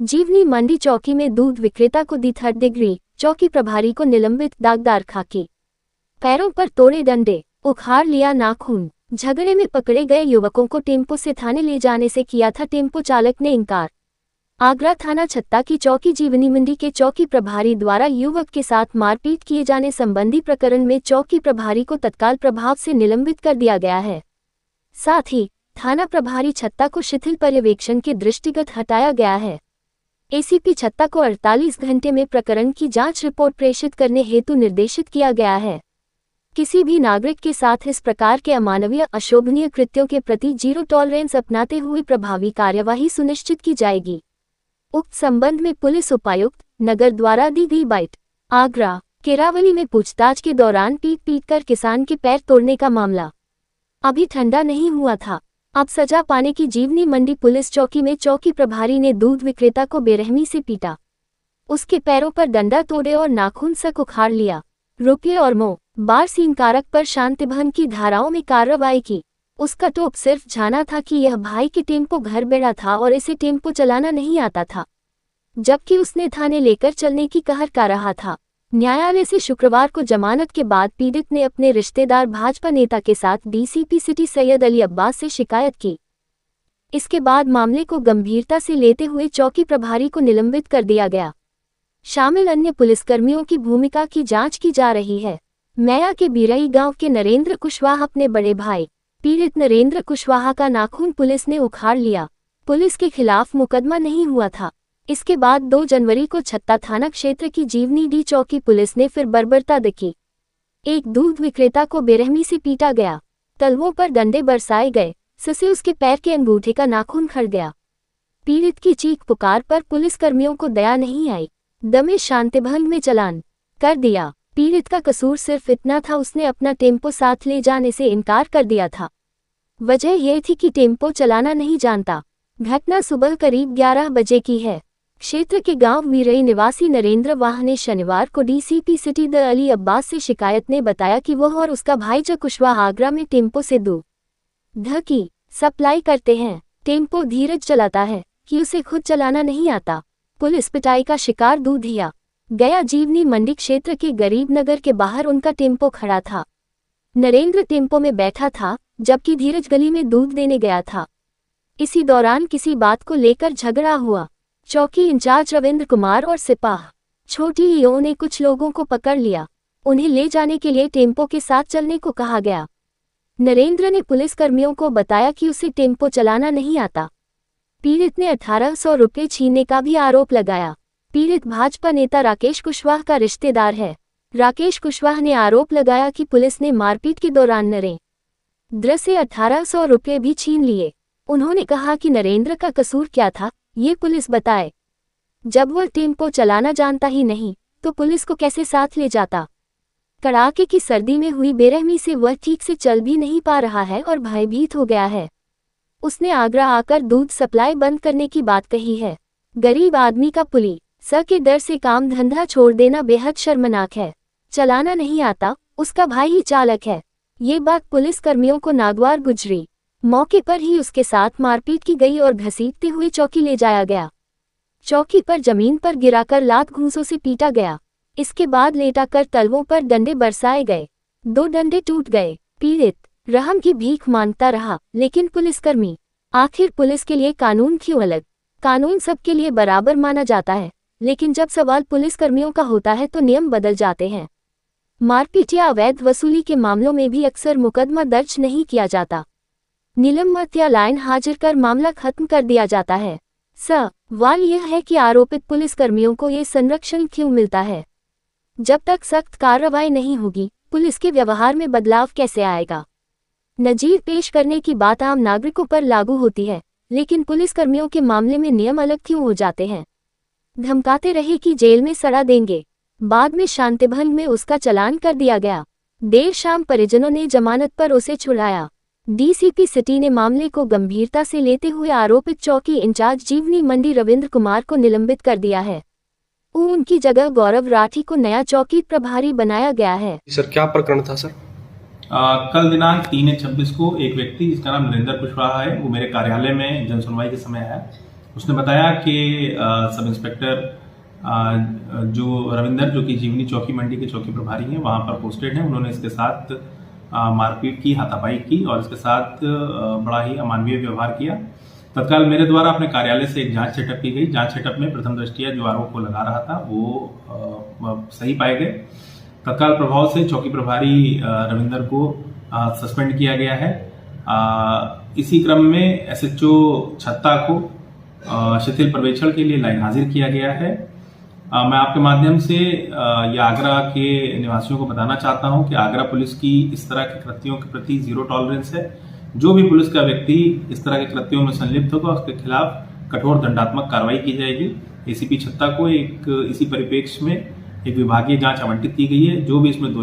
जीवनी मंडी चौकी में दूध विक्रेता को दी 3rd डिग्री, चौकी प्रभारी को निलंबित, दागदार खाकी, पैरों पर तोड़े डंडे, उखाड़ लिया नाखून। झगड़े में पकड़े गए युवकों को टेम्पो से थाने ले जाने से किया था टेम्पो चालक ने इनकार। आगरा थाना छत्ता की चौकी जीवनी मंडी के चौकी प्रभारी द्वारा युवक के साथ मारपीट किए जाने संबंधी प्रकरण में चौकी प्रभारी को तत्काल प्रभाव से निलंबित कर दिया गया है। साथ ही थाना प्रभारी छत्ता को शिथिल पर्यवेक्षण के दृष्टिगत हटाया गया है। एसीपी छत्ता को 48 घंटे में प्रकरण की जांच रिपोर्ट प्रेषित करने हेतु निर्देशित किया गया है। किसी भी नागरिक के साथ इस प्रकार के अमानवीय अशोभनीय कृत्यों के प्रति जीरो टॉलरेंस अपनाते हुए प्रभावी कार्यवाही सुनिश्चित की जाएगी। उक्त संबंध में पुलिस उपायुक्त नगर द्वारा दी गई बाइट। आगरा केरावली में पूछताछ के दौरान पीट कर किसान के पैर तोड़ने का मामला अभी ठंडा नहीं हुआ था। अब सजा पाने की जीवनी मंडी पुलिस चौकी में चौकी प्रभारी ने दूध विक्रेता को बेरहमी से पीटा, उसके पैरों पर डंडा तोड़े और नाखून तक उखाड़ लिया। रुपये और बार सीन कारक पर शांतिभंग की धाराओं में कार्रवाई की। उसका टोप सिर्फ जाना था कि यह भाई के टेम्पो घर बेड़ा था और इसे टेम्पो चलाना नहीं आता था, जबकि उसने थाने लेकर चलने की कहर का रहा था। न्यायालय से शुक्रवार को जमानत के बाद पीड़ित ने अपने रिश्तेदार भाजपा नेता के साथ डीसीपी सिटी सैयद अली अब्बास से शिकायत की। इसके बाद मामले को गंभीरता से लेते हुए चौकी प्रभारी को निलंबित कर दिया गया। शामिल अन्य पुलिसकर्मियों की भूमिका की जांच की जा रही है। मैया के बिरई गांव के नरेंद्र कुशवाहा अपने बड़े भाई पीड़ित नरेंद्र कुशवाहा का नाखून पुलिस ने उखाड़ लिया। पुलिस के खिलाफ मुकदमा नहीं हुआ था। इसके बाद 2 जनवरी को छत्ता थाना क्षेत्र की जीवनी डी चौकी पुलिस ने फिर बर्बरता दिखाई। एक दूध विक्रेता को बेरहमी से पीटा गया, तलवों पर डंडे बरसाए गए, जिससे उसके पैर के अंगूठे का नाखून खड़ गया। पीड़ित की चीख पुकार पर पुलिसकर्मियों को दया नहीं आई, दमे शांतिभंग में चालान कर दिया। पीड़ित का कसूर सिर्फ इतना था, उसने अपना टेम्पो साथ ले जाने से इनकार कर दिया था। वजह यह थी कि टेम्पो चलाना नहीं जानता। घटना सुबह करीब 11 बजे की है। क्षेत्र के गांव वीरई निवासी नरेंद्र वाह ने शनिवार को DCP city the Ali Abbas से शिकायत ने बताया कि वह और उसका भाई जो कुशवाहा आगरा में टेम्पो से दूध की सप्लाई करते हैं। टेम्पो धीरज चलाता है कि उसे खुद चलाना नहीं आता। पुलिस पिटाई का शिकार दूधिया गया। जीवनी मंडी क्षेत्र के गरीब नगर के बाहर उनका टेम्पो खड़ा था। नरेंद्र टेम्पो में बैठा था, जबकि धीरज गली में दूध देने गया था। इसी दौरान किसी बात को लेकर झगड़ा हुआ। चौकी इंचार्ज रविंद्र कुमार और सिपाह छोटी ईओ ने कुछ लोगों को पकड़ लिया। उन्हें ले जाने के लिए टेम्पो के साथ चलने को कहा गया। नरेंद्र ने पुलिसकर्मियों को बताया कि उसे टेम्पो चलाना नहीं आता। पीड़ित ने 1800 रुपये छीनने का भी आरोप लगाया। पीड़ित भाजपा नेता राकेश कुशवाहा का रिश्तेदार है। राकेश कुशवाहा ने आरोप लगाया कि पुलिस ने मारपीट के दौरान नरेंद्र से 1800 रुपये भी छीन लिए। उन्होंने कहा कि नरेंद्र का कसूर क्या था, ये पुलिस बताए। जब वह टेम्पो चलाना जानता ही नहीं तो पुलिस को कैसे साथ ले जाता। कड़ाके की सर्दी में हुई बेरहमी से वह ठीक से चल भी नहीं पा रहा है और भयभीत हो गया है। उसने आगरा आकर दूध सप्लाई बंद करने की बात कही है। गरीब आदमी का पुलिस के डर से काम धंधा छोड़ देना बेहद शर्मनाक है। चलाना नहीं आता, उसका भाई ही चालक है। ये बात पुलिसकर्मियों को नागवार गुजरी। मौके पर ही उसके साथ मारपीट की गई और घसीटते हुए चौकी ले जाया गया। चौकी पर जमीन पर गिराकर लात घूंसों से पीटा गया। इसके बाद लेटाकर तलवों पर डंडे बरसाए गए। 2 डंडे टूट गए। पीड़ित रहम की भीख मांगता रहा, लेकिन पुलिसकर्मी आखिर पुलिस के लिए कानून क्यों अलग? कानून सबके लिए बराबर माना जाता है, लेकिन जब सवाल पुलिसकर्मियों का होता है तो नियम बदल जाते हैं। मारपीट या अवैध वसूली के मामलों में भी अक्सर मुकदमा दर्ज नहीं किया जाता। निलंबित या लाइन हाजिर कर मामला खत्म कर दिया जाता है। सवाल यह है कि आरोपित पुलिसकर्मियों को ये संरक्षण क्यों मिलता है? जब तक सख्त कार्रवाई नहीं होगी, पुलिस के व्यवहार में बदलाव कैसे आएगा? नजीर पेश करने की बात आम नागरिकों पर लागू होती है, लेकिन पुलिसकर्मियों के मामले में नियम अलग क्यों हो जाते हैं? धमकाते रहे कि जेल में सड़ा देंगे, बाद में शांतिभंग में उसका चालान कर दिया गया। देर शाम परिजनों ने जमानत पर उसे छुड़ाया। डीसीपी सिटी ने मामले को गंभीरता से लेते हुए आरोपित चौकी इंचार्ज जीवनी मंडी रविंद्र कुमार को निलंबित कर दिया है। उनकी जगह गौरव राठी को नया चौकी प्रभारी बनाया गया है। सर, क्या प्रकरण था सर? कल दिनांक 3/26 को एक व्यक्ति जिसका नाम नरेंद्र कुशवाहा है, वो मेरे कार्यालय में जनसुनवाई के समय आया। उसने बताया कि सब इंस्पेक्टर जो रविंदर, जो कि जीवनी चौकी मंडी के चौकी प्रभारी हैं, वहां पर पोस्टेड हैं, उन्होंने इसके साथ मारपीट की, हाथापाई की और इसके साथ बड़ा ही अमानवीय व्यवहार किया। तत्काल मेरे द्वारा अपने कार्यालय से एक जांच सेटअप की गई। जांच सेटअप में प्रथम दृष्टया जो आरोप को लगा रहा था वो सही पाए गए। तत्काल प्रभाव से चौकी प्रभारी रविंदर को सस्पेंड किया गया है। इसी क्रम में एसएचओ छत्ता को शिथिल पर्यवेक्षण के लिए लाइन हाजिर किया गया है। मैं आपके माध्यम से या आगरा के निवासियों को बताना चाहता हूं कि आगरा पुलिस की इस तरह के कृत्यों के प्रति जीरो टॉलरेंस है। जो भी पुलिस का व्यक्ति इस तरह के कृत्यों में संलिप्त होगा उसके खिलाफ कठोर दंडात्मक कार्रवाई की जाएगी। एसीपी छत्ता को इसी परिप्रेक्ष्य में एक विभागीय जांच आवंटित की गई है। जो भी इसमें